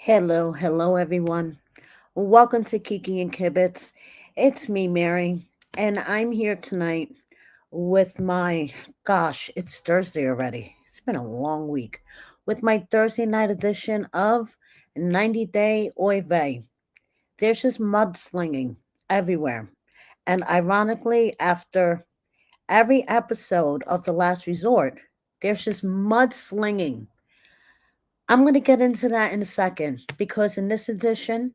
Hello, everyone. Welcome to Kiki and Kibitz. It's me, Mary, and I'm here tonight with it's Thursday already. It's been a long week. With my Thursday night edition of 90 Day Oy Vey. There's just mudslinging everywhere. And ironically, after every episode of The Last Resort, there's just mudslinging. I'm going to get into that in a second because in this edition,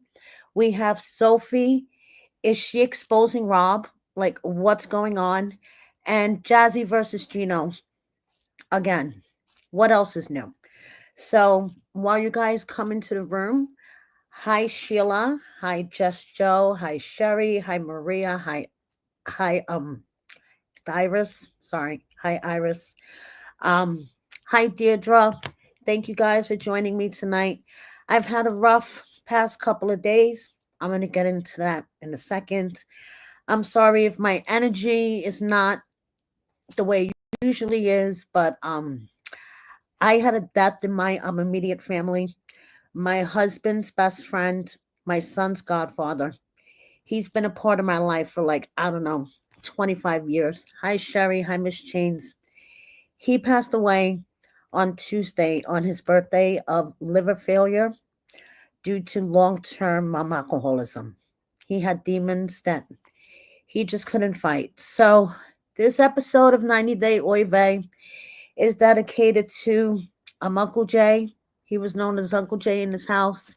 we have Sophie. Is she exposing Rob? Like, what's going on? And Jazzy versus Gino again. What else is new? So, while you guys come into the room, hi Sheila, hi Just Joe, hi Sherry, hi Maria, hi Iris. Sorry, hi Iris. Um, Hi Deirdre. Thank you guys for joining me tonight. I've had a rough past couple of days. I'm going to get into that in a second. I'm sorry if my energy is not the way it usually is, but I had a death in my immediate family. My husband's best friend, my son's godfather. He's been a part of my life for like, I don't know, 25 years. Hi Sherry, hi Miss Chains. He passed away on Tuesday on his birthday of liver failure due to long-term alcoholism. He had demons that he just couldn't fight. So this episode of 90 Day Oy Vey is dedicated to Uncle Jay. He was known as Uncle Jay in his house.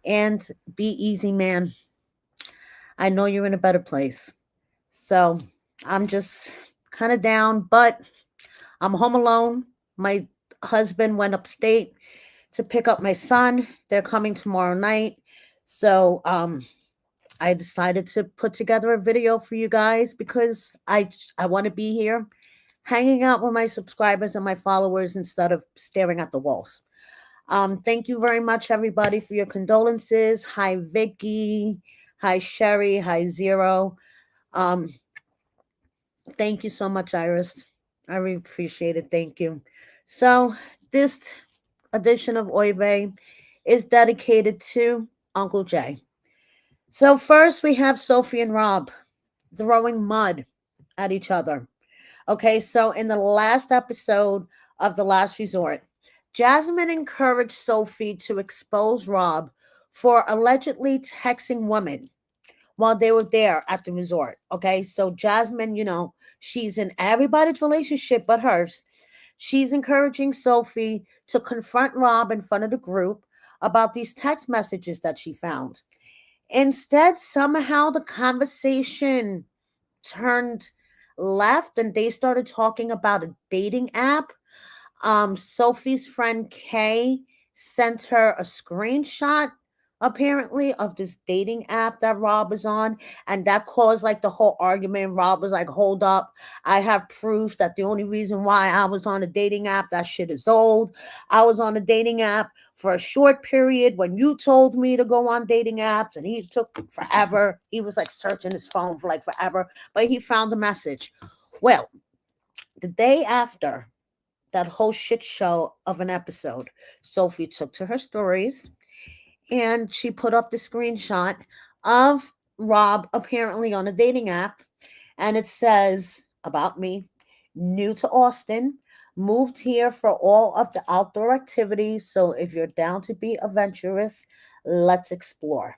And be easy, man. I know you're in a better place. So I'm just kind of down, but I'm home alone. My husband went upstate to pick up my son. They're coming tomorrow night. So I decided to put together a video for you guys because I want to be here hanging out with my subscribers and my followers instead of staring at the walls. Thank you very much, everybody, for your condolences. Hi, Vicky. Hi, Sherry. Hi, Zero. Um, thank you so much, Iris. I really appreciate it. Thank you. So, this edition of Oy Vey is dedicated to Uncle Jay. So, first we have Sophie and Rob throwing mud at each other. Okay, so in the last episode of The Last Resort, Jasmine encouraged Sophie to expose Rob for allegedly texting women while they were there at the resort. Okay, so Jasmine, she's in everybody's relationship but hers. She's encouraging Sophie to confront Rob in front of the group about these text messages that she found. Instead, somehow the conversation turned left and they started talking about a dating app. Sophie's friend Kay sent her a screenshot apparently of this dating app that Rob is on, and that caused like the whole argument. Rob was like, hold up, I have proof that the only reason why I was on a dating app, that shit is old. I was on a dating app for a short period when you told me to go on dating apps, and he took forever. He was like searching his phone for like forever, but he found the message. Well, the day after that whole shit show of an episode, Sophie took to her stories and she put up the screenshot of Rob apparently on a dating app. And it says about me, new to Austin, moved here for all of the outdoor activities. So if you're down to be adventurous, let's explore.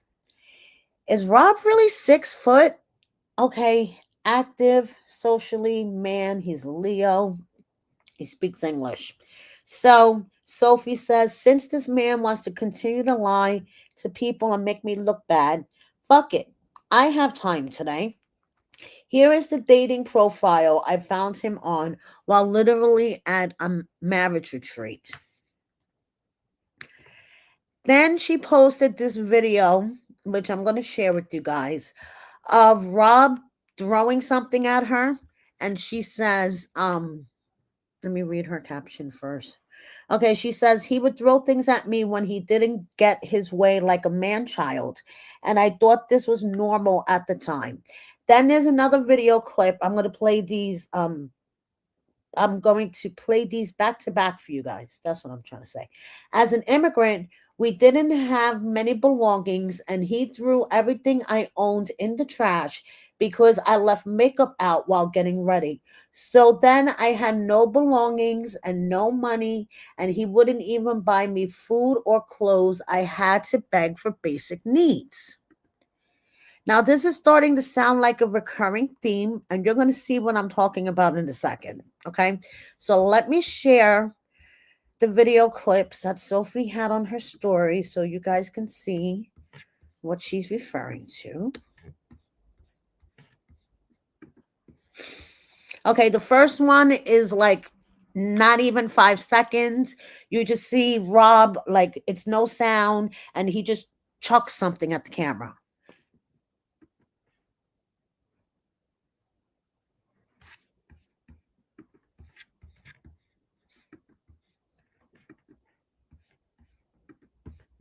Is Rob really 6 foot? Okay, active, socially, man, he's Leo. He speaks English. So Sophie says, since this man wants to continue to lie to people and make me look bad, fuck it. I have time today. Here is the dating profile I found him on while literally at a marriage retreat. Then she posted this video, which I'm going to share with you guys, of Rob throwing something at her. And she says, let me read her caption first. Okay, she says he would throw things at me when he didn't get his way like a man child. And I thought this was normal at the time. Then there's another video clip. I'm going to play these back to back for you guys. That's what I'm trying to say. As an immigrant, We didn't have many belongings, and he threw everything I owned in the trash because I left makeup out while getting ready. So then I had no belongings and no money, and he wouldn't even buy me food or clothes. I had to beg for basic needs. Now, this is starting to sound like a recurring theme, and you're going to see what I'm talking about in a second. Okay. So let me share the video clips that Sophie had on her story so you guys can see what she's referring to. Okay, the first one is like not even 5 seconds. You just see Rob, like it's no sound, and he just chucks something at the camera.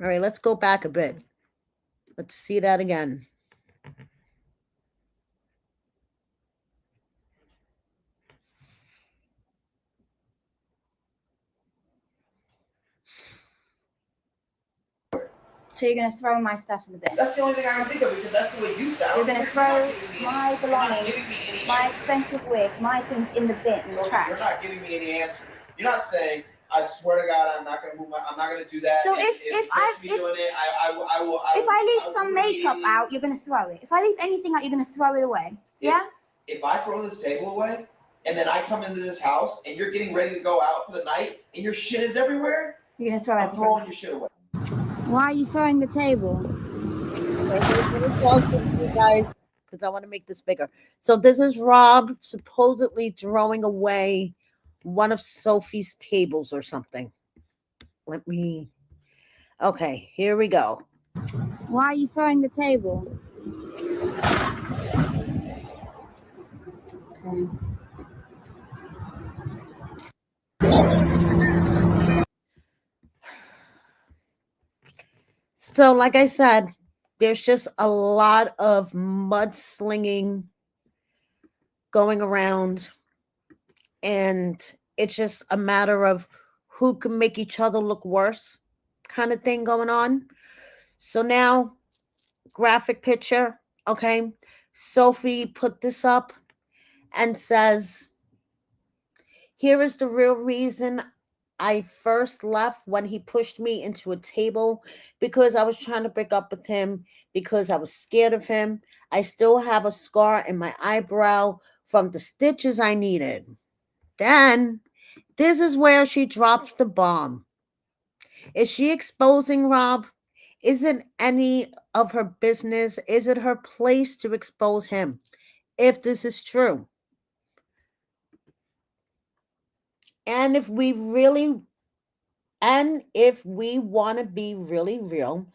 All right, let's go back a bit. Let's see that again. So you're going to throw my stuff in the bin? That's the only thing I can think of because that's the way you sound. You're going to throw my belongings, my expensive wigs, my things in the bin, in the trash? You're not giving me any answers. You're not saying, I swear to God, I'm not going to move I'm not going to do that. So if I leave some makeup out, you're going to throw it. If I leave anything out, you're going to throw it away. Yeah? If I throw this table away, and then I come into this house, and you're getting ready to go out for the night, and your shit is everywhere, you're going to throw it. I'm throwing your shit away. Why are you throwing the table? Guys, because I want to make this bigger. So this is Rob supposedly throwing away one of Sophie's tables or something. Let me. Okay, here we go. Why are you throwing the table? Okay. So, like I said, there's just a lot of mudslinging going around, and it's just a matter of who can make each other look worse kind of thing going on. So now, graphic picture, okay? Sophie put this up and says, here is the real reason I first left when he pushed me into a table because I was trying to break up with him because I was scared of him. I still have a scar in my eyebrow from the stitches I needed. Then, this is where she drops the bomb. Is she exposing Rob? Is it any of her business? Is it her place to expose him? If this is true. And if we really And if we want to be really real,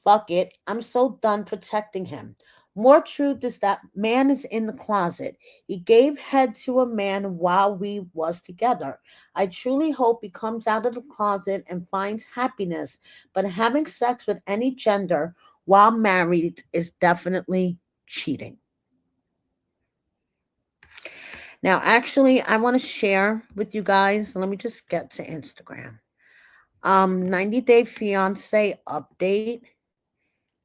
fuck it. I'm so done protecting him. More truth is that man is in the closet. He gave head to a man while we was together. I truly hope he comes out of the closet and finds happiness. But having sex with any gender while married is definitely cheating. Now, actually, I want to share with you guys. Let me just get to Instagram. 90 Day Fiance update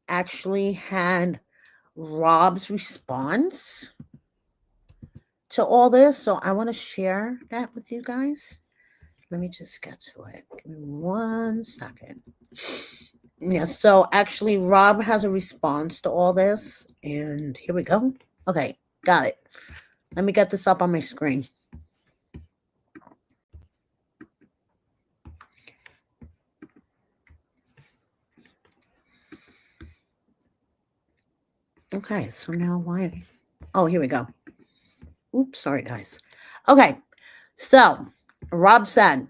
actually had Rob's response to all this. So I want to share that with you guys. Let me just get to it. Give me 1 second. Yeah, so actually, Rob has a response to all this. And here we go. Okay, got it. Let me get this up on my screen. Okay, so now why? Oh, here we go. Oops, sorry, guys. Okay, so Rob said,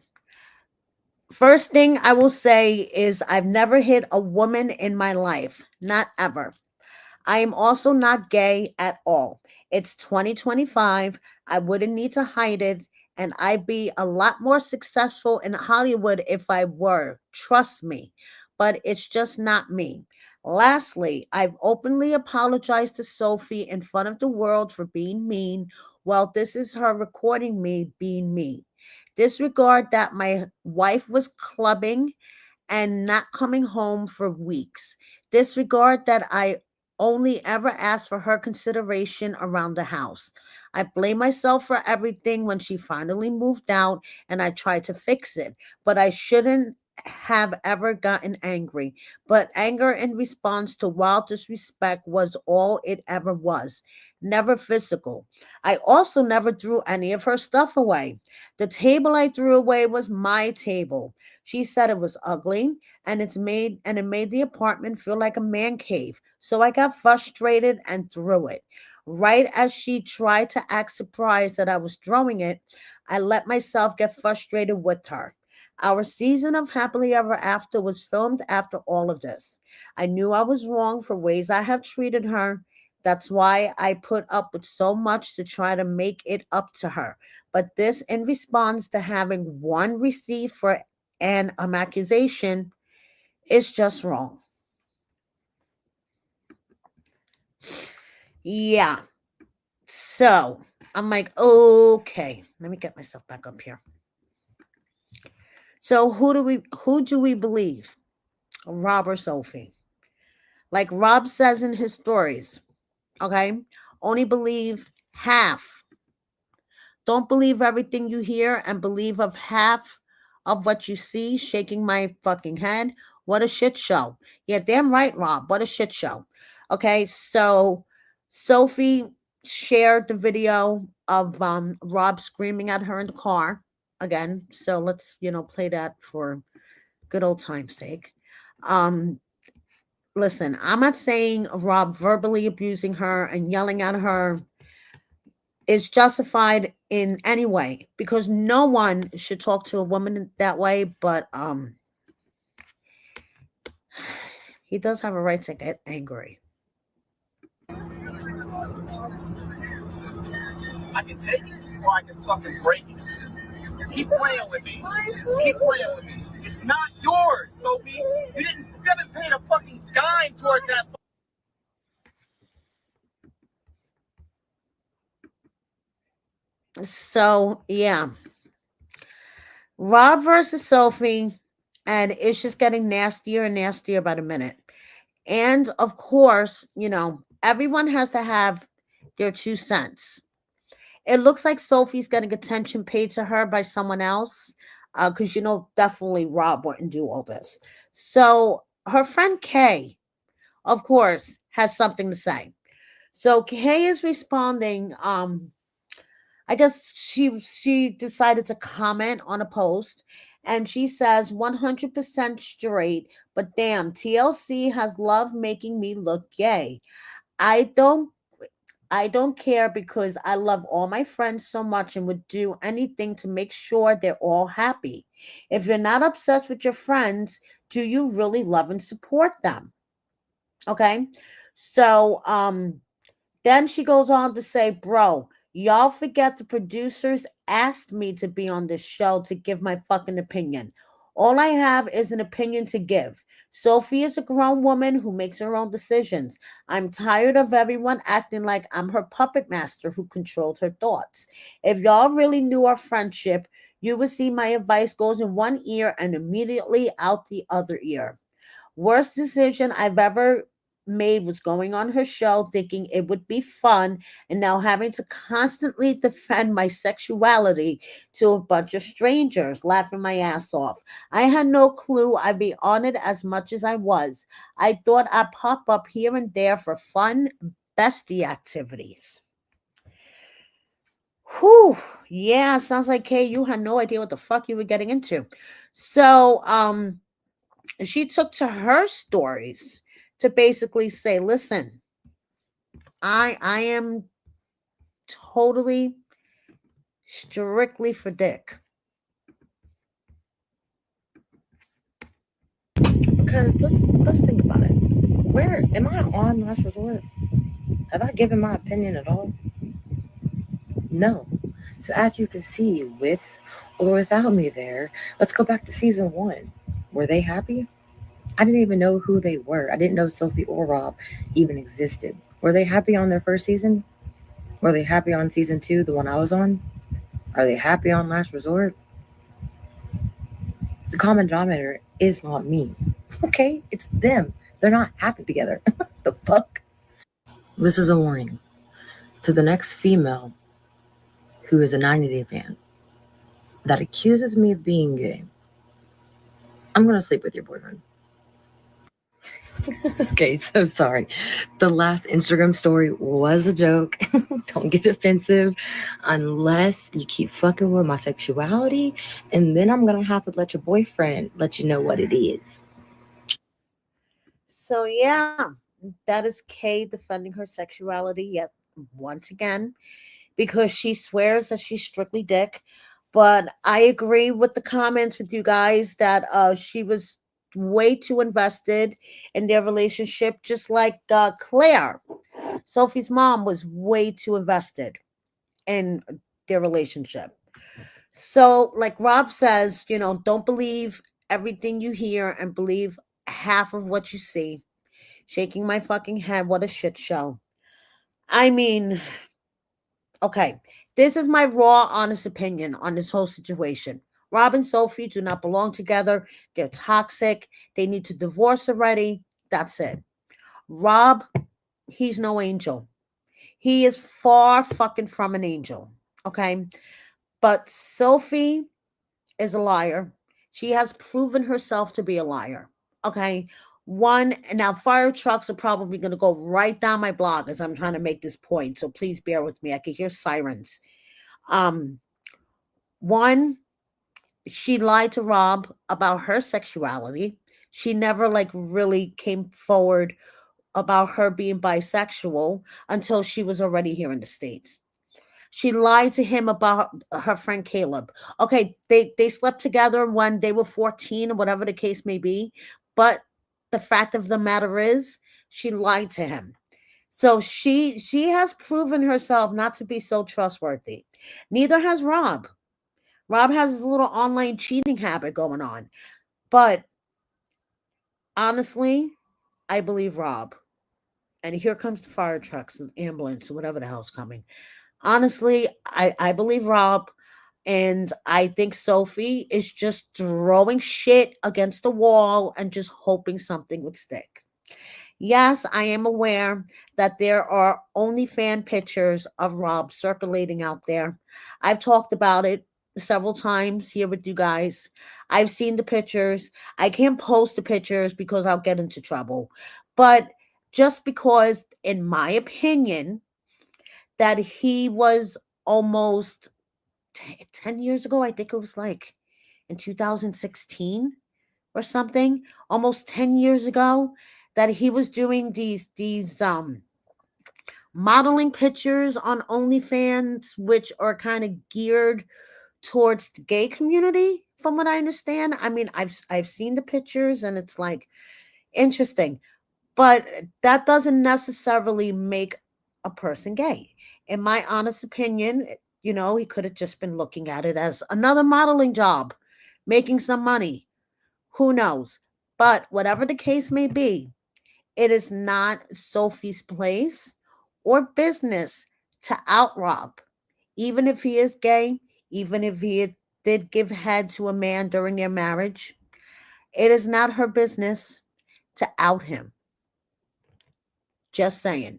first thing I will say is I've never hit a woman in my life, not ever. I am also not gay at all. It's 2025. I wouldn't need to hide it, and I'd be a lot more successful in Hollywood if I were. Trust me. But it's just not me. Lastly, I've openly apologized to Sophie in front of the world for being mean. Well, this is her recording me being mean. Disregard that my wife was clubbing and not coming home for weeks. Disregard that I only ever asked for her consideration around the house. I blame myself for everything when she finally moved out and I tried to fix it, but I shouldn't have ever gotten angry. But anger in response to wild disrespect was all it ever was, never physical. I also never threw any of her stuff away. The table I threw away was my table. She said it was ugly and it made the apartment feel like a man cave. So I got frustrated and threw it. Right as she tried to act surprised that I was throwing it, I let myself get frustrated with her. Our season of Happily Ever After was filmed after all of this. I knew I was wrong for ways I have treated her. That's why I put up with so much to try to make it up to her. But this in response to having one receipt for an accusation is just wrong. Yeah. So I'm like, okay, let me get myself back up here. So who do we believe? Rob or Sophie? Like Rob says in his stories, okay? Only believe half. Don't believe everything you hear and believe of half of what you see, shaking my fucking head. What a shit show. Yeah, damn right, Rob. What a shit show. Okay, so Sophie shared the video of Rob screaming at her in the car again. So let's, play that for good old time's sake. Um, Listen, I'm not saying Rob verbally abusing her and yelling at her is justified in any way because no one should talk to a woman that way, but he does have a right to get angry. I can take it or I can fucking break it. Keep playing with me. Keep playing with me. It's not yours, Sophie. You haven't paid a fucking dime towards that. So yeah, Rob versus Sophie, and it's just getting nastier and nastier by the minute. And of course, everyone has to have their 2 cents. It looks like Sophie's getting attention paid to her by someone else, because definitely Rob wouldn't do all this. So her friend Kay, of course, has something to say. So Kay is responding. I guess she decided to comment on a post, and she says 100% straight, but damn, TLC has loved making me look gay. I don't I don't care because I love all my friends so much and would do anything to make sure they're all happy. If you're not obsessed with your friends, do you really love and support them? Okay? So, then she goes on to say, bro, y'all forget the producers asked me to be on this show to give my fucking opinion. All I have is an opinion to give. Sophie is a grown woman who makes her own decisions. I'm tired of everyone acting like I'm her puppet master who controlled her thoughts. If y'all really knew our friendship, you would see my advice goes in one ear and immediately out the other ear. Worst decision I've ever made was going on her show thinking it would be fun and now having to constantly defend my sexuality to a bunch of strangers, laughing my ass off. I had no clue I'd be on it as much as I was. I thought I'd pop up here and there for fun, bestie activities. Whew. Yeah, sounds like Kay, you had no idea what the fuck you were getting into. So, she took to her stories to basically say, listen, I am totally strictly for dick. Because let's think about it. Where am I on last resort? Have I given my opinion at all? No. So as you can see, with or without me there, let's go back to season one. Were they happy? I didn't even know who they were. I didn't know Sophie or Rob even existed. Were they happy on their first season? Were they happy on season two, the one I was on? Are they happy on Last Resort? The common denominator is not me. Okay, it's them. They're not happy together. The fuck? This is a warning to the next female who is a 90 Day fan that accuses me of being gay. I'm gonna sleep with your boyfriend. Okay, so sorry. The last Instagram story was a joke. Don't get offensive unless you keep fucking with my sexuality, and then I'm gonna have to let your boyfriend let you know what it is. So yeah, that is Kay defending her sexuality yet once again because she swears that she's strictly dick. But I agree with the comments with you guys that she was way too invested in their relationship, just like Claire. Sophie's mom was way too invested in their relationship. So, like Rob says, don't believe everything you hear and believe half of what you see. Shaking my fucking head. What a shit show. I mean, okay, this is my raw, honest opinion on this whole situation. Rob and Sophie do not belong together. They're toxic. They need to divorce already. That's it. Rob, he's no angel. He is far fucking from an angel. Okay. But Sophie is a liar. She has proven herself to be a liar. Okay. One, and now fire trucks are probably going to go right down my blog as I'm trying to make this point. So please bear with me. I can hear sirens. Um, One, she lied to Rob about her sexuality. She never like really came forward about her being bisexual until she was already here in the States. She lied to him about her friend Caleb. Okay, they slept together when they were 14 or whatever the case may be, but the fact of the matter is she lied to him. So she has proven herself not to be so trustworthy. Neither has Rob. Rob has his little online cheating habit going on. But honestly, I believe Rob. And here comes the fire trucks and ambulance and whatever the hell's coming. Honestly, I believe Rob. And I think Sophie is just throwing shit against the wall and just hoping something would stick. Yes, I am aware that there are only fan pictures of Rob circulating out there. I've talked about it several times here with you guys. I've seen the pictures. I can't post the pictures because I'll get into trouble. But just because, in my opinion, that he was almost 10 years ago, I think it was like in 2016 or something, almost 10 years ago, that he was doing these modeling pictures on OnlyFans, which are kind of geared towards the gay community, from what I understand. I mean, I've seen the pictures and it's like interesting, but that doesn't necessarily make a person gay. In my honest opinion, he could have just been looking at it as another modeling job, making some money. Who knows? But whatever the case may be, it is not Sophie's place or business to out Rob, even if he is gay, even if he did give head to a man during their marriage. It is not her business to out him. Just saying.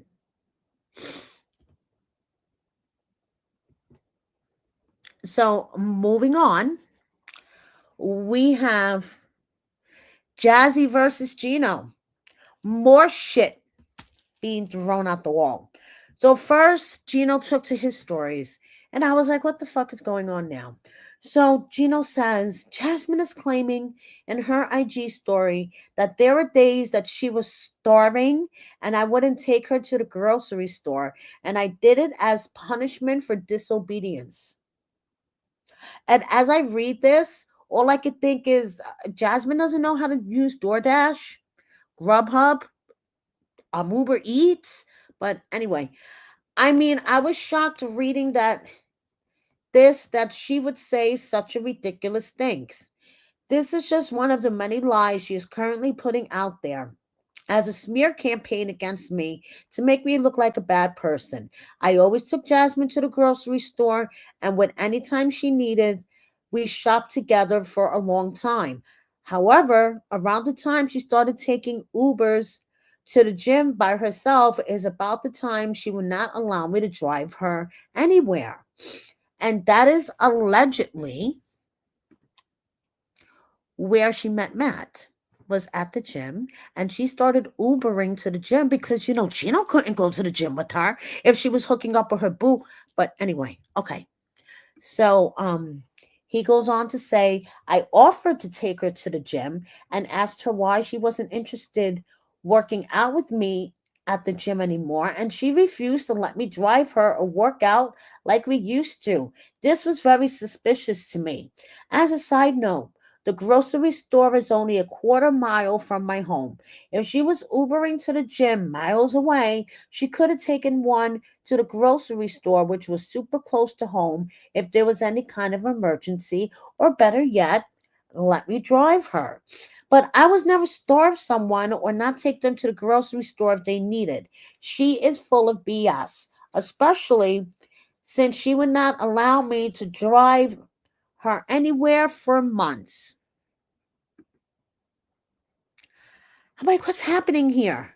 So moving on, we have Jazzy versus Gino. More shit being thrown out the wall. So first, Gino took to his stories, and I was like, what the fuck is going on now? So Gino says Jasmine is claiming in her IG story that there were days that she was starving and I wouldn't take her to the grocery store, and I did it as punishment for disobedience. And as I read this, all I could think is Jasmine doesn't know how to use DoorDash, Grubhub, Uber Eats. But anyway, I mean, I was shocked reading that she would say such a ridiculous things. This is just one of the many lies she is currently putting out there as a smear campaign against me to make me look like a bad person. I always took Jasmine to the grocery store, and when anytime she needed We shopped together for a long time. However, around the time she started taking Ubers to the gym by herself is about the time she would not allow me to drive her anywhere. And that is allegedly where she met Matt, was at the gym, and she started Ubering to the gym because Gino couldn't go to the gym with her if she was hooking up with her boo. But anyway, okay. So he goes on to say, I offered to take her to the gym and asked her why she wasn't interested working out with me at the gym anymore, and she refused to let me drive her or work out like we used to. This was very suspicious to me. As a side note, the grocery store is only a quarter mile from my home. If she was Ubering to the gym miles away, she could have taken one to the grocery store, which was super close to home, if there was any kind of emergency, or better yet, let me drive her. But I was never starve someone or not take them to the grocery store if they needed. She is full of BS, especially since she would not allow me to drive her anywhere for months. I'm like, what's happening here?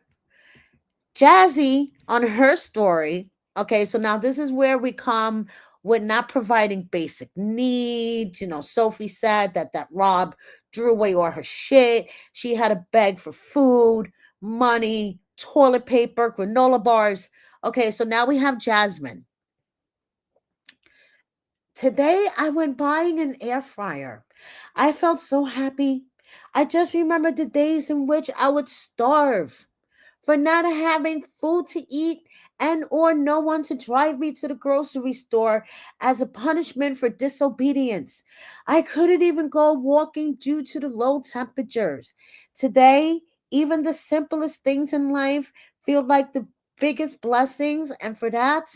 Jazzy on her story. Okay, so now this is where we come with not providing basic needs. Sophie said that Rob drew away all her shit. She had to beg for food, money, toilet paper, granola bars. Okay, so now we have Jasmine. Today I went buying an air fryer. I felt so happy. I just remembered the days in which I would starve for not having food to eat and or no one to drive me to the grocery store as a punishment for disobedience. I couldn't even go walking due to the low temperatures. Today, even the simplest things in life feel like the biggest blessings, and for that,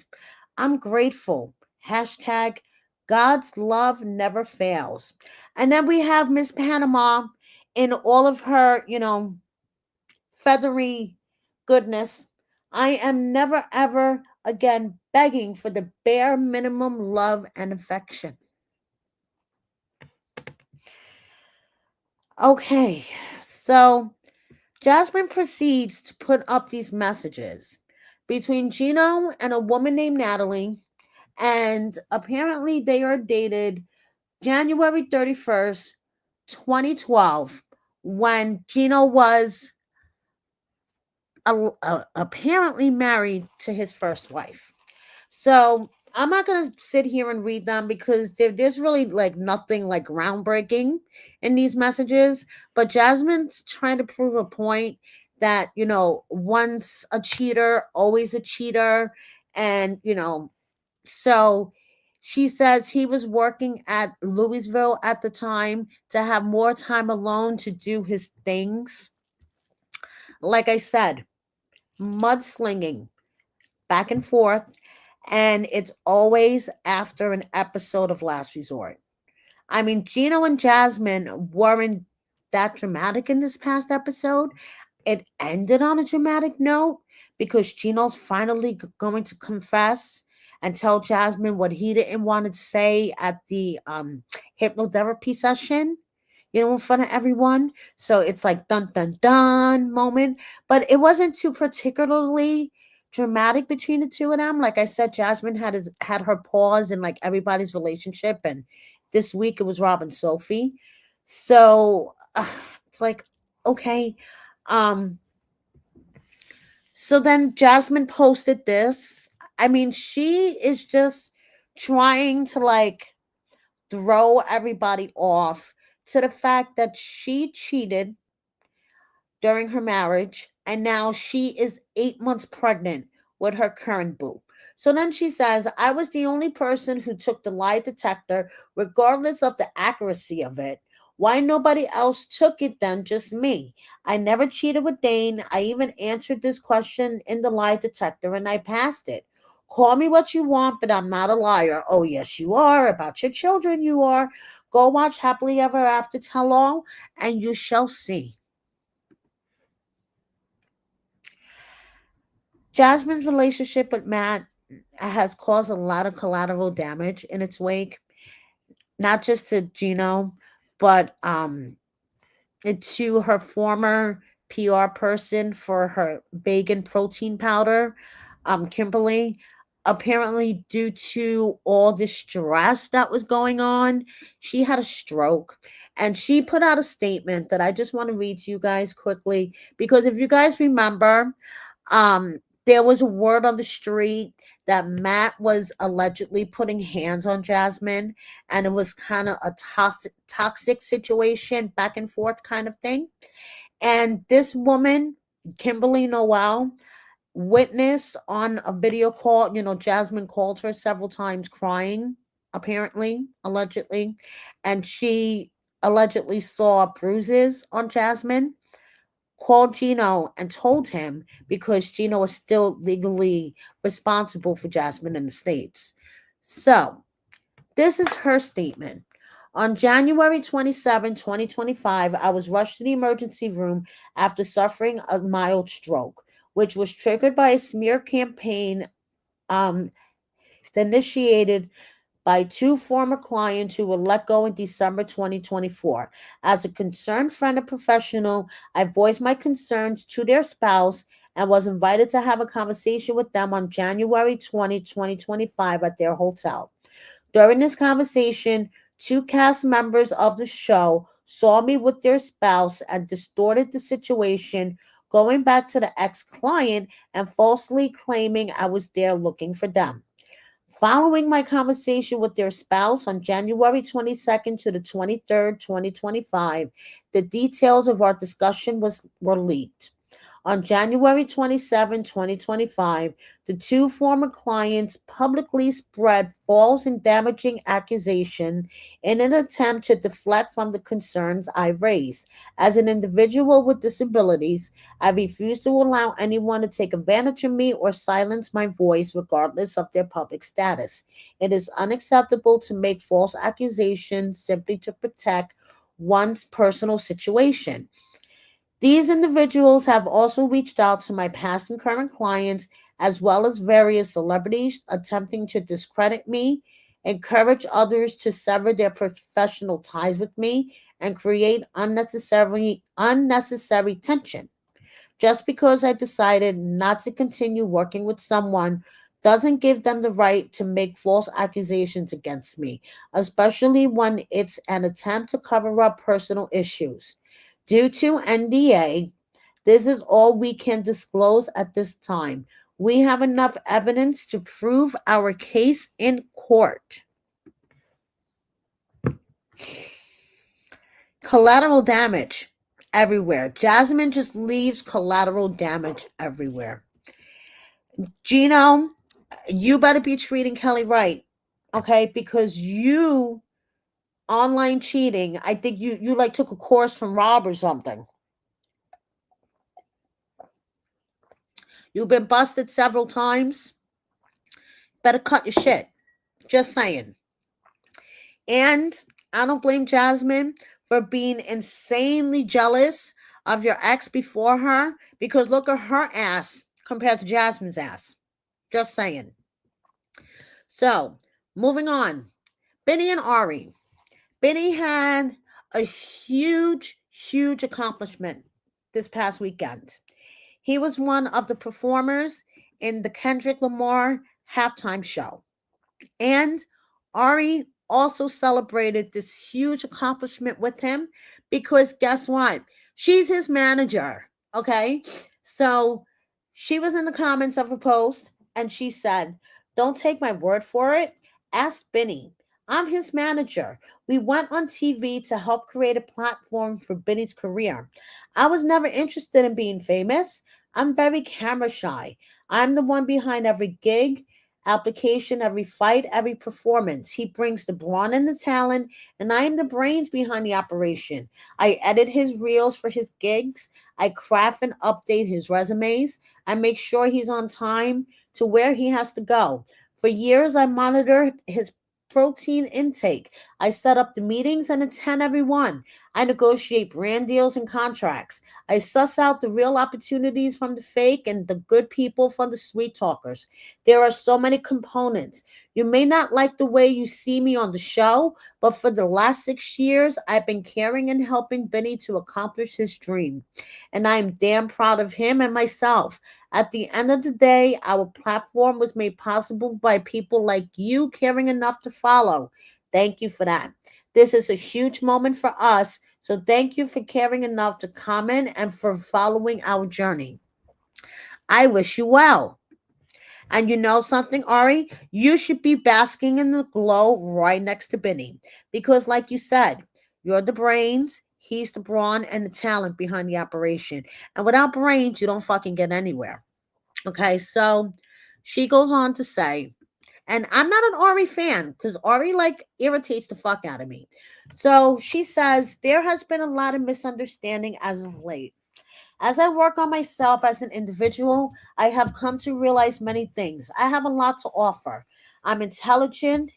I'm grateful. Hashtag God's love never fails. And then we have Miss Panama in all of her, feathery goodness. I am never ever again begging for the bare minimum love and affection. Okay, so Jasmine proceeds to put up these messages between Gino and a woman named Natalie, and apparently they are dated January 31st, 2012, when Gino was apparently married to his first wife. So I'm not gonna sit here and read them because there's really like nothing like groundbreaking in these messages. But Jasmine's trying to prove a point that once a cheater, always a cheater, and so she says he was working at Louisville at the time to have more time alone to do his things. Like I said, mudslinging back and forth, and it's always after an episode of Last Resort. I mean, Gino and Jasmine weren't that dramatic in this past episode. It ended on a dramatic note because Gino's finally going to confess and tell Jasmine what he didn't want to say at the hypnotherapy session, in front of everyone. So it's like dun dun dun moment. But it wasn't too particularly dramatic between the two of them. Like I said, Jasmine had her pause in like everybody's relationship, and this week it was Rob and Sophie. So it's like, okay. Um, so then Jasmine posted this. I mean, she is just trying to like throw everybody off to the fact that she cheated during her marriage, and now she is 8 months pregnant with her current boo. So then she says, I was the only person who took the lie detector, regardless of the accuracy of it. Why nobody else took it then, just me? I never cheated with Dane. I even answered this question in the lie detector and I passed it. Call me what you want, but I'm not a liar. Oh, yes, you are. About your children, you are. Go watch Happily Ever After Tell All, and you shall see. Jasmine's relationship with Matt has caused a lot of collateral damage in its wake. not just to Gino, but to her former PR person for her vegan protein powder, Kimberly. Apparently, due to all the stress that was going on, she had a stroke. And she put out a statement that I just want to read to you guys quickly. Because if you guys remember, there was a word on the street that Matt was allegedly putting hands on Jasmine, and it was kind of a toxic situation, back and forth kind of thing. And this woman, Kimberly Noel, witnessed on a video call. Jasmine called her several times crying, apparently, allegedly, and she allegedly saw bruises on Jasmine. Called Gino and told him, because Gino is still legally responsible for Jasmine in the States. So, this is her statement. On January 27, 2025, I was rushed to the emergency room after suffering a mild stroke, which was triggered by a smear campaign um, initiated by two former clients who were let go in December 2024. As a concerned friend and professional, I voiced my concerns to their spouse and was invited to have a conversation with them on January 20, 2025 at their hotel. During this conversation, two cast members of the show saw me with their spouse and distorted the situation, going back to the ex client and falsely claiming I was there looking for them. Following my conversation with their spouse on January 22nd to the 23rd, 2025, the details of our discussion were leaked. On January 27, 2025, the two former clients publicly spread false and damaging accusations in an attempt to deflect from the concerns I raised. As an individual with disabilities, I refuse to allow anyone to take advantage of me or silence my voice regardless of their public status. It is unacceptable to make false accusations simply to protect one's personal situation. These individuals have also reached out to my past and current clients, as well as various celebrities, attempting to discredit me, encourage others to sever their professional ties with me, and create unnecessary tension. Just because I decided not to continue working with someone doesn't give them the right to make false accusations against me, especially when it's an attempt to cover up personal issues. Due to NDA, this is all we can disclose at this time. We have enough evidence to prove our case in court. Collateral damage everywhere. Jasmine just leaves collateral damage everywhere. Gino, you better be treating Kelly right, okay? Because you online cheating. I think you like took a course from Rob or something. You've been busted several times. Better cut your shit. Just saying. And I don't blame Jasmine for being insanely jealous of your ex before her, because look at her ass compared to Jasmine's ass. Just saying. So, moving on. Benny and Ari. Benny had a huge accomplishment this past weekend. He was one of the performers in the Kendrick Lamar halftime show. And Ari also celebrated this huge accomplishment with him, because guess what? She's his manager. Okay. So she was in the comments of a post and she said, "Don't take my word for it. Ask Benny. I'm his manager. We went on TV to help create a platform for Benny's career. I was never interested in being famous. I'm very camera shy. I'm the one behind every gig, application, every fight, every performance. He brings the brawn and the talent, and I am the brains behind the operation. I edit his reels for his gigs. I craft and update his resumes. I make sure he's on time to where he has to go. For years, I monitored his protein intake. I set up the meetings and attend every one. I negotiate brand deals and contracts. I suss out the real opportunities from the fake and the good people from the sweet talkers. There are so many components. You may not like the way you see me on the show, but for the last 6 years, I've been caring and helping Benny to accomplish his dream. And I am damn proud of him and myself. At the end of the day, our platform was made possible by people like you caring enough to follow. Thank you for that. This is a huge moment for us, so thank you for caring enough to comment and for following our journey. I wish you well. And you know something, Ari? You should be basking in the glow right next to Benny. Because, like you said, you're the brains, he's the brawn and the talent behind the operation. And without brains, you don't fucking get anywhere. Okay, so she goes on to say, and I'm not an Ari fan because Ari like irritates the fuck out of me. So she says, there has been a lot of misunderstanding as of late. As I work on myself as an individual, I have come to realize many things. I have a lot to offer. I'm intelligent,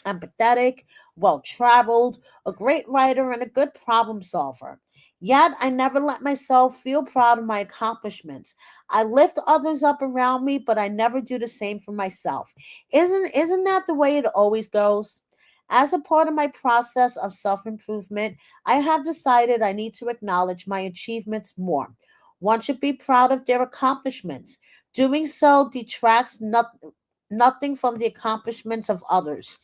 empathetic, well traveled, a great writer, and a good problem solver. Yet I never let myself feel proud of my accomplishments. I lift others up around me, but I never do the same for myself. Isn't that the way it always goes? As a part of my process of self-improvement, I have decided I need to acknowledge my achievements more. One should be proud of their accomplishments. Doing so detracts nothing from the accomplishments of others.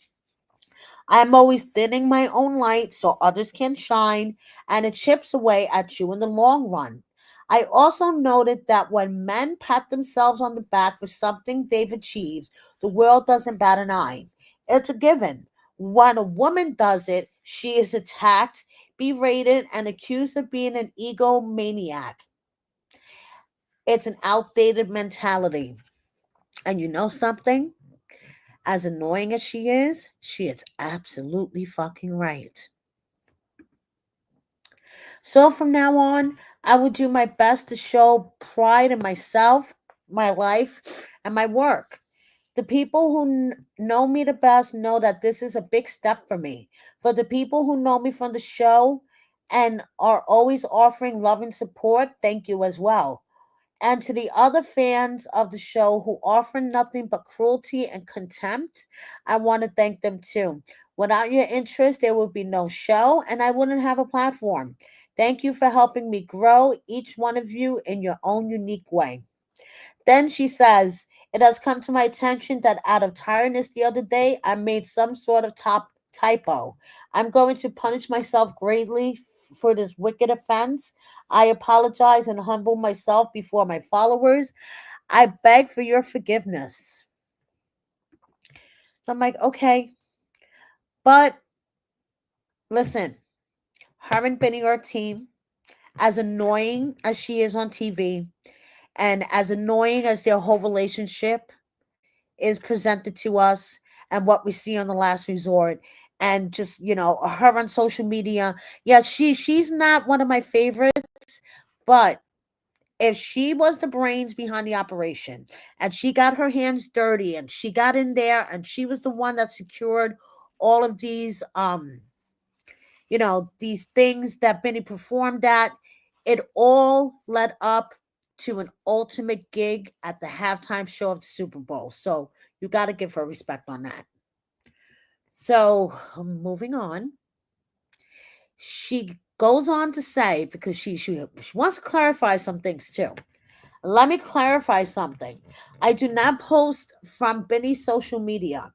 I'm always thinning my own light so others can shine, and it chips away at you in the long run. I also noted that when men pat themselves on the back for something they've achieved, the world doesn't bat an eye. It's a given. When a woman does it, she is attacked, berated, and accused of being an egomaniac. It's an outdated mentality. And you know something? As annoying as she is absolutely fucking right. So from now on, I will do my best to show pride in myself, my life, and my work. The people who know me the best know that this is a big step for me. For the people who know me from the show and are always offering love and support, thank you as well. And to the other fans of the show who offer nothing but cruelty and contempt, I want to thank them too. Without your interest, there would be no show and I wouldn't have a platform. Thank you for helping me grow, each one of you in your own unique way. Then she says, it has come to my attention that out of tiredness the other day, I made some sort of top typo. I'm going to punish myself greatly for this wicked offense. I apologize and humble myself before my followers. I beg for your forgiveness. So I'm like, okay, but listen, her and Benny are a team. As annoying as she is on TV, and as annoying as their whole relationship is presented to us and what we see on the last resort and just her on social media, yeah, she's not one of my favorites, but if she was the brains behind the operation and she got her hands dirty and she got in there and she was the one that secured all of these these things that Benny performed at, it all led up to an ultimate gig at the halftime show of the Super Bowl. So you got to give her respect on that. So moving on, she goes on to say, because she wants to clarify some things too. Let me clarify something. I do not post from Benny's social media.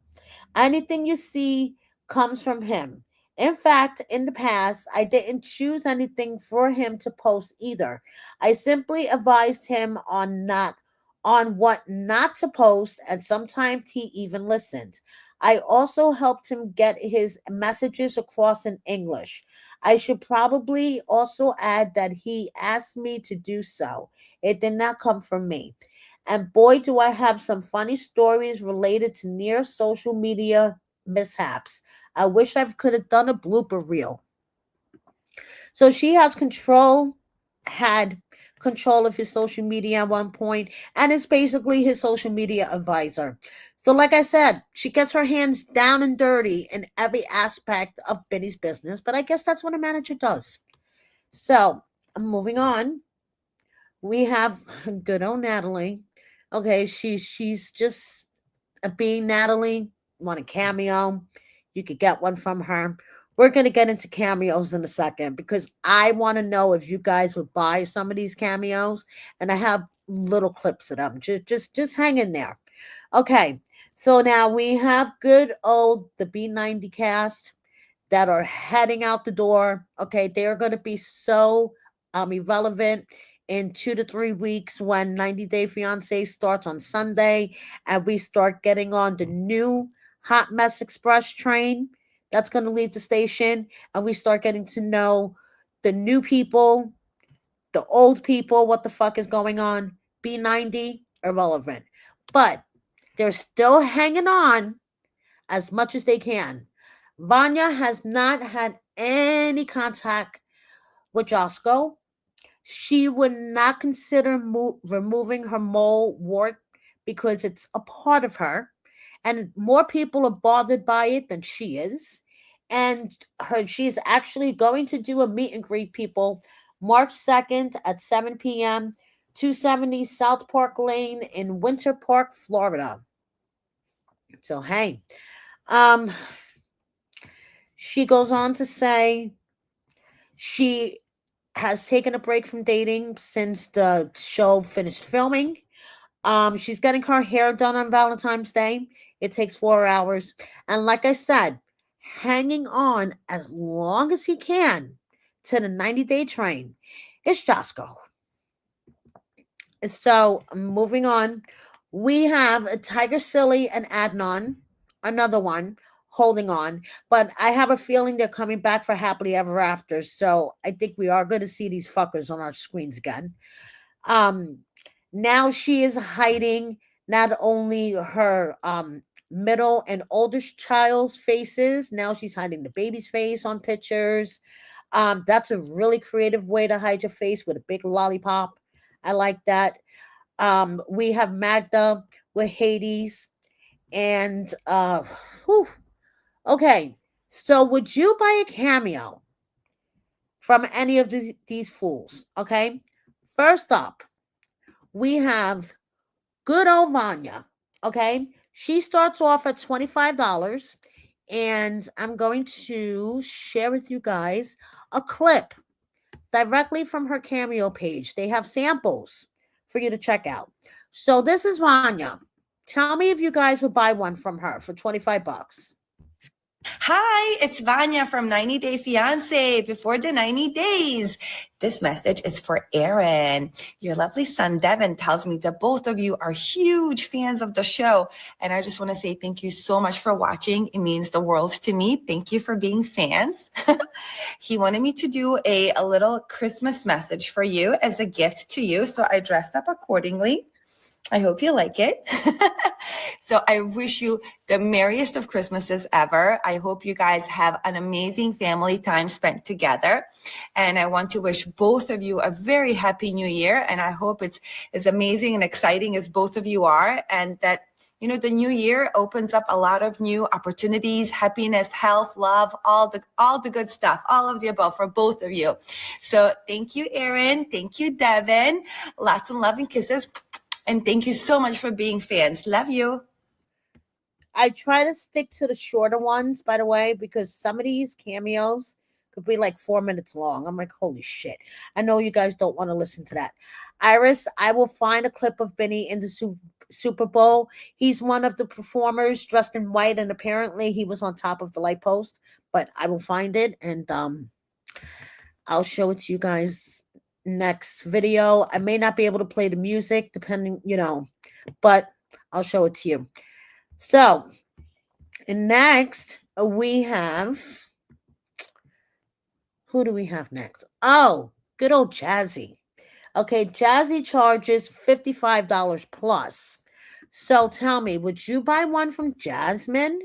Anything you see comes from him. In fact, in the past, I didn't choose anything for him to post either. I simply advised him on what not to post, and sometimes he even listened. I also helped him get his messages across in English. I should probably also add that he asked me to do so. It did not come from me. And boy, do I have some funny stories related to near social media mishaps. I wish I could have done a blooper reel. So she had control of his social media at one point, and is basically his social media advisor. So, like I said, she gets her hands down and dirty in every aspect of Benny's business, but I guess that's what a manager does. So, moving on, we have good old Natalie. Okay, she's just being Natalie. Want a cameo? You could get one from her. We're gonna get into cameos in a second because I want to know if you guys would buy some of these cameos, and I have little clips of them. Just hang in there. Okay, so now we have good old the B90 cast that are heading out the door. Okay, they're going to be so irrelevant in 2 to 3 weeks when 90 Day Fiance starts on Sunday and we start getting on the new Hot Mess Express train that's going to leave the station and we start getting to know the new people, the old people, what the fuck is going on. B90, irrelevant. But they're still hanging on as much as they can. Vanya has not had any contact with Josco. She would not consider removing her mole wart because it's a part of her, and more people are bothered by it than she is. And she's actually going to do a meet and greet people March 2nd at 7 p.m. 270 South Park Lane in Winter Park, Florida. So hey, um, she goes on to say she has taken a break from dating since the show finished filming. She's getting her hair done on Valentine's Day. It takes 4 hours. And like I said, hanging on as long as he can to the 90-day train is Josco. So moving on, we have Tiger Silly and Adnan, another one holding on. But I have a feeling they're coming back for Happily Ever After. So I think we are going to see these fuckers on our screens again. Um, Now she is hiding not only her middle and oldest child's faces, now she's hiding the baby's face on pictures. That's a really creative way to hide your face with a big lollipop. I like that. We have Magda with Hades and whew. Okay. So would you buy a cameo from any of these fools? Okay. First up, we have good old Vanya. Okay. She starts off at $25. And I'm going to share with you guys a clip directly from her Cameo page. They have samples for you to check out. So this is Vanya. Tell me if you guys would buy one from her for $25. Hi, it's Vanya from 90 Day Fiance before the 90 days. This message is for Aaron. Your lovely son, Devin, tells me that both of you are huge fans of the show. And I just want to say thank you so much for watching. It means the world to me. Thank you for being fans. He wanted me to do a little Christmas message for you as a gift to you. So I dressed up accordingly. I hope you like it. So I wish you the merriest of Christmases ever. I hope you guys have an amazing family time spent together. And I want to wish both of you a very happy new year. And I hope it's as amazing and exciting as both of you are. And that, you know, the new year opens up a lot of new opportunities, happiness, health, love, all the good stuff, all of the above for both of you. So thank you, Aaron. Thank you, Devin. Lots of love and kisses. And thank you so much for being fans. Love you. I try to stick to the shorter ones, by the way, because some of these cameos could be like 4 minutes long. I'm like, holy shit. I know you guys don't want to listen to that. Iris, I will find a clip of Benny in the Super Bowl. He's one of the performers dressed in white, and apparently he was on top of the light post. But I will find it, and I'll show it to you guys next video. I may not be able to play the music, depending, but I'll show it to you. So, and next we have, who do we have next? Oh, good old Jazzy. Okay, Jazzy charges $55 plus. So tell me, would you buy one from Jasmine?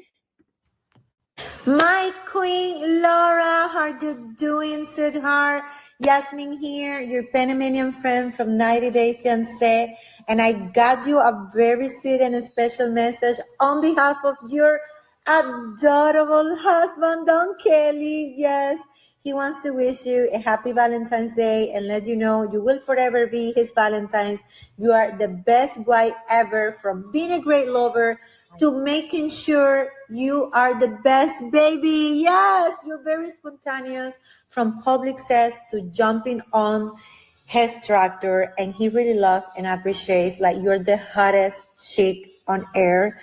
My queen Laura, how you doing, sweetheart? Jasmine here, your Panamanian friend from 90 Day Fiance, and I got you a very sweet and special message on behalf of your adorable husband, Don Kelly. Yes, He wants to wish you a happy Valentine's Day and let you know you will forever be his Valentine's. You are the best wife ever, from being a great lover to making sure you are the best baby. Yes, you're very spontaneous, from public sex to jumping on his tractor, and he really loves and appreciates like you're the hottest chick on air.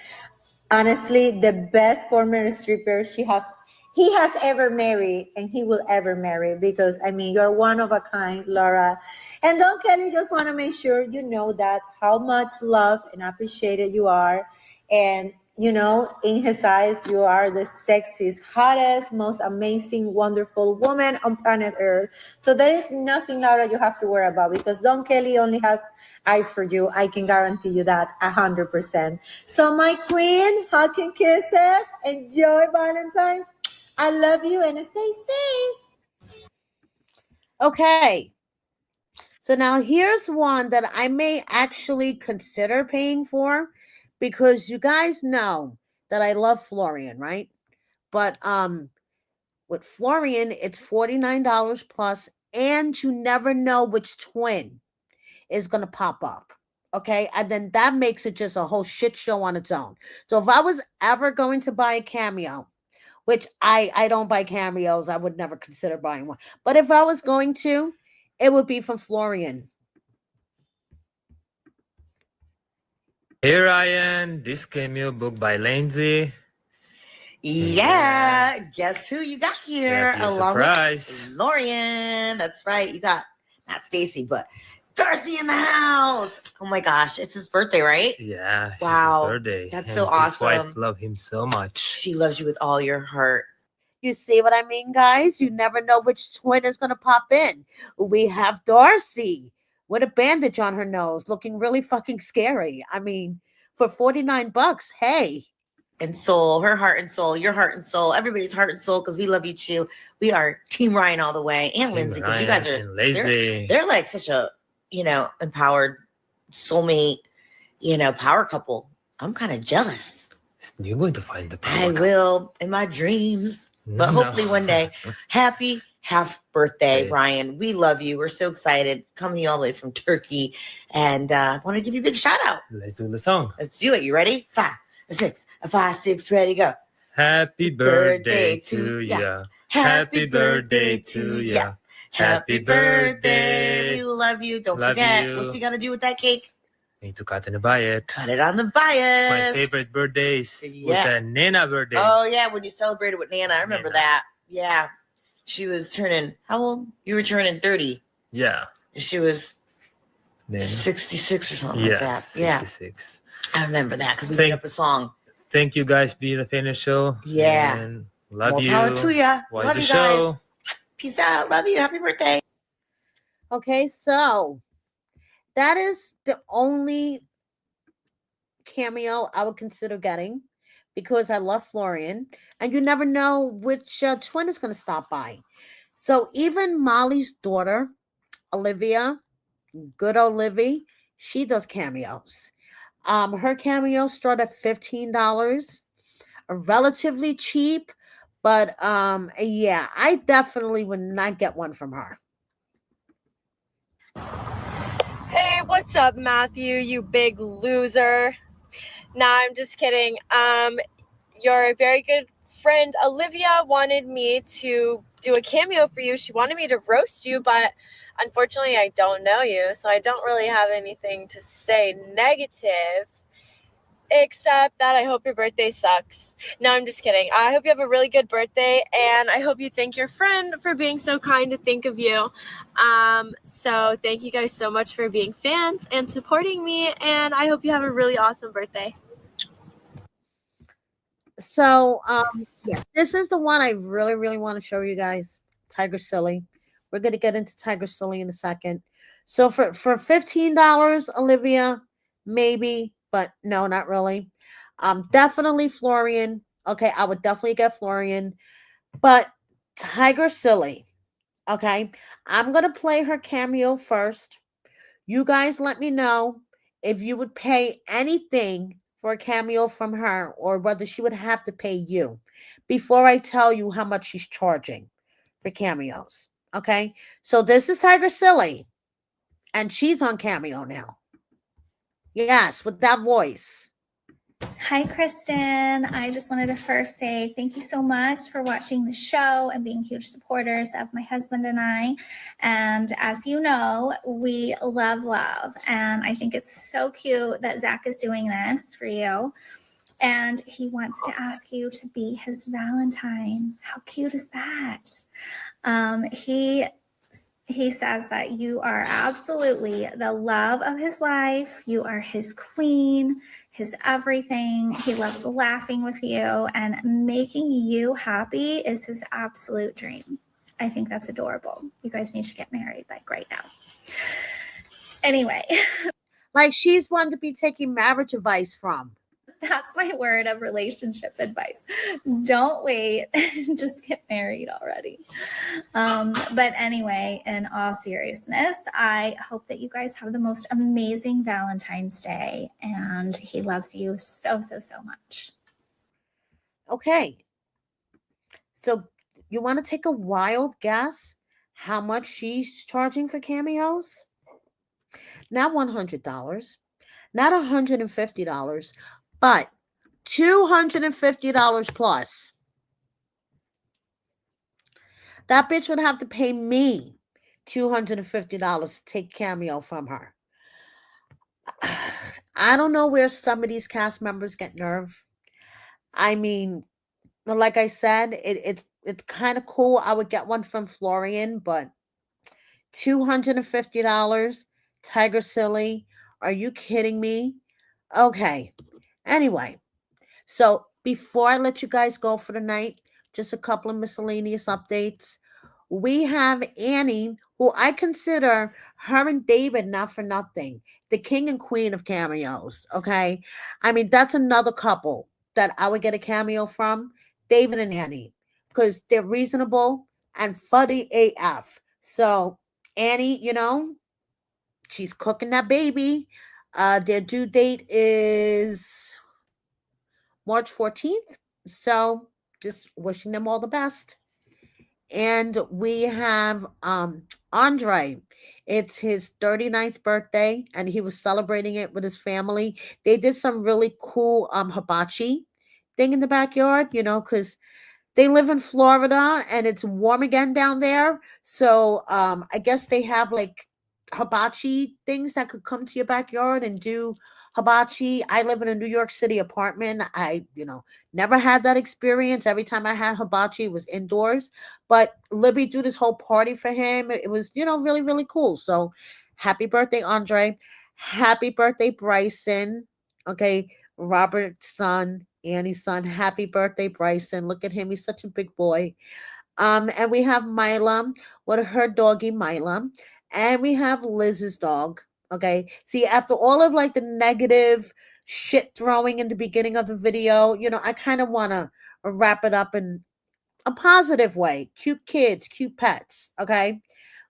Honestly, the best former stripper he has ever married and he will ever marry, because I mean you're one of a kind, Laura. And Don Kelly just want to make sure you know that how much love and appreciated you are. And you know, in his eyes, you are the sexiest, hottest, most amazing, wonderful woman on planet Earth. So there is nothing, Laura, you have to worry about, because Don Kelly only has eyes for you. I can guarantee you that 100%. So my queen, hug and kisses. Enjoy Valentine's. I love you and stay safe. Okay. So now here's one that I may actually consider paying for, because you guys know that I love Florian, right? But with Florian, it's $49 plus, and you never know which twin is going to pop up. Okay. And then that makes it just a whole shit show on its own. So if I was ever going to buy a Cameo, which I don't buy Cameos, I would never consider buying one. But if I was going to, it would be from Florian. Hey Ryan, this Cameo book by Lindsay. Yeah, guess who you got here? Yeah, be a along surprise. with Lorian. That's right. You got not Stacy, but Darcy in the house. Oh my gosh, it's his birthday, right? Yeah, it's Wow, his birthday. that's and so his wife awesome. love him so much. She loves you with all your heart. You see what I mean, guys? You never know which twin is going to pop in. We have Darcy with a bandage on her nose, looking really fucking scary. I mean, for $49, hey. And soul, her heart and soul, your heart and soul, everybody's heart and soul, because we love you too. We are Team Ryan all the way, and Team Lindsay, because you Ryan guys are and Lindsay. they're like such a empowered soulmate, power couple. I'm kind of jealous. You're going to find the power. I will in my dreams, but No. hopefully one day. Happy half birthday, Hey. Ryan. We love you. We're so excited coming to you all the way from Turkey, and I want to give you a big shout out. Let's do the song. Let's do it. You ready? 5, 6, 5, 6, ready, go. Happy birthday to ya. Happy birthday to ya. Happy birthday. We love you. Don't Love forget, you. what's he gonna do with that cake? Need to cut and buy it. Cut it on the It's bias. my favorite birthdays. Yeah. Was a Nana birthday. Oh yeah, when you celebrated with Nana, I remember Nana. that. Yeah, she was turning. How old? You were turning 30. Yeah. She was Nana. 66 or something like Yeah. that. Yeah, 66. I remember that because we made up a song. Thank you guys being a fan of the show. Yeah. And love More you. power to ya. Watch Love the you show. guys. Peace out. Love you. Happy birthday. Okay, so that is the only Cameo I would consider getting, because I love Florian, and you never know which twin is going to stop by. So even Molly's daughter, Olivia, good Olivia, she does cameos. Her cameos start at $15, relatively cheap, but yeah, I definitely would not get one from her. Hey, what's up, Matthew, you big loser? Nah, I'm just kidding. Your very good friend Olivia wanted me to do a cameo for you. She wanted me to roast you, but unfortunately I don't know you, so I don't really have anything to say negative, except that I hope your birthday sucks. No, I'm just kidding. I hope you have a really good birthday, and I hope you thank your friend for being so kind to think of you. So thank you guys so much for being fans and supporting me, and I hope you have a really awesome birthday. So yeah, this is the one I really, really want to show you guys. Tiger Silly. We're gonna get into Tiger Silly in a second. So for $15, Olivia, maybe, but no, not really. Definitely Florian. Okay, I would definitely get Florian, but Tiger Silly. Okay, I'm gonna play her cameo first. You guys let me know if you would pay anything for a cameo from her, or whether she would have to pay you, before I tell you how much she's charging for cameos. Okay. So this is Tiger Silly, and she's on Cameo now. Yes, with that voice. Hi, Kristen. I just wanted to first say thank you so much for watching the show and being huge supporters of my husband and I. And as you know, we love love. And I think it's so cute that Zach is doing this for you. And he wants to ask you to be his Valentine. How cute is that? He says that you are absolutely the love of his life. You are his queen, his everything. He loves laughing with you, and making you happy is his absolute dream. I think that's adorable. You guys need to get married like right now. Anyway. Like she's one to be taking marriage advice from. That's my word of relationship advice. Don't wait, just get married already. But anyway, in all seriousness, I hope that you guys have the most amazing Valentine's Day, and he loves you so, so, so much. Okay. So you want to take a wild guess how much she's charging for cameos? Not $100, not $150, but $250 plus. That bitch would have to pay me $250 to take Cameo from her. I don't know where some of these cast members get nerve. I mean, like I said, it's kind of cool. I would get one from Florian, but $250, Tiger Silly. Are you kidding me? Okay. Anyway, so before I let you guys go for the night, just a couple of miscellaneous updates. We have Annie, who I consider her and David not for nothing, the king and queen of cameos. Okay. I mean, that's another couple that I would get a cameo from, David and Annie, because they're reasonable and funny AF. So, Annie, she's cooking that baby. Their due date is March 14th. So, just wishing them all the best. And we have Andre. It's his 39th birthday, and he was celebrating it with his family. They did some really cool hibachi thing in the backyard, because they live in Florida and it's warm again down there. So I guess they have like hibachi things that could come to your backyard and do hibachi. I live in a New York City apartment. I never had that experience. Every time I had hibachi, it was indoors. But Libby do this whole party for him. It was, really, really cool. So happy birthday, Andre. Happy birthday, Bryson. Okay, Robert's son, Annie's son. Happy birthday, Bryson. Look at him. He's such a big boy. And we have Mila with her doggy Mila. And we have Liz's dog. Okay. See, after all of like the negative shit throwing in the beginning of the video, I kind of want to wrap it up in a positive way. Cute kids, cute pets. Okay.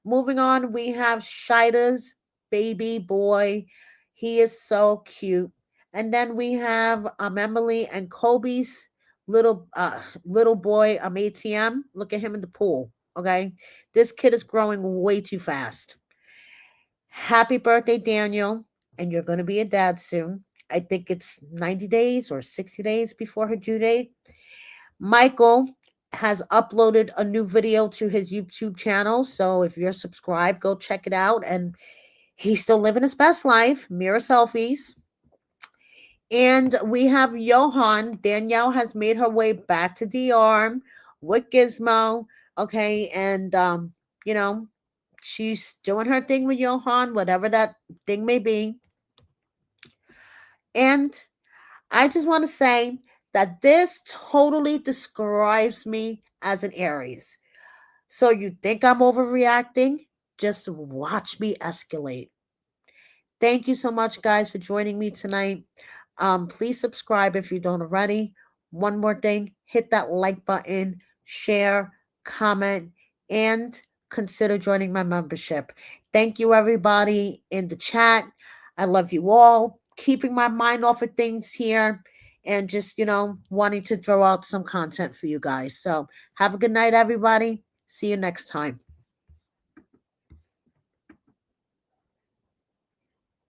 Moving on, we have Shida's baby boy. He is so cute. And then we have Emily and Kobe's little boy, ATM. Look at him in the pool. Okay. This kid is growing way too fast. Happy birthday, Daniel. And you're going to be a dad soon. I think it's 90 days or 60 days before her due date. Michael has uploaded a new video to his YouTube channel. So if you're subscribed, go check it out. And he's still living his best life. Mirror selfies. And we have Johan. Danielle has made her way back to DR with Gizmo. Okay. And, she's doing her thing with Johan, whatever that thing may be. And I just want to say that this totally describes me as an Aries. So you think I'm overreacting? Just watch me escalate. Thank you so much, guys, for joining me tonight. Please subscribe if you don't already. One more thing, hit that like button, share, comment, and consider joining my membership. Thank you, everybody in the chat. I love you all. Keeping my mind off of things here and just, wanting to throw out some content for you guys. So have a good night, everybody. See you next time.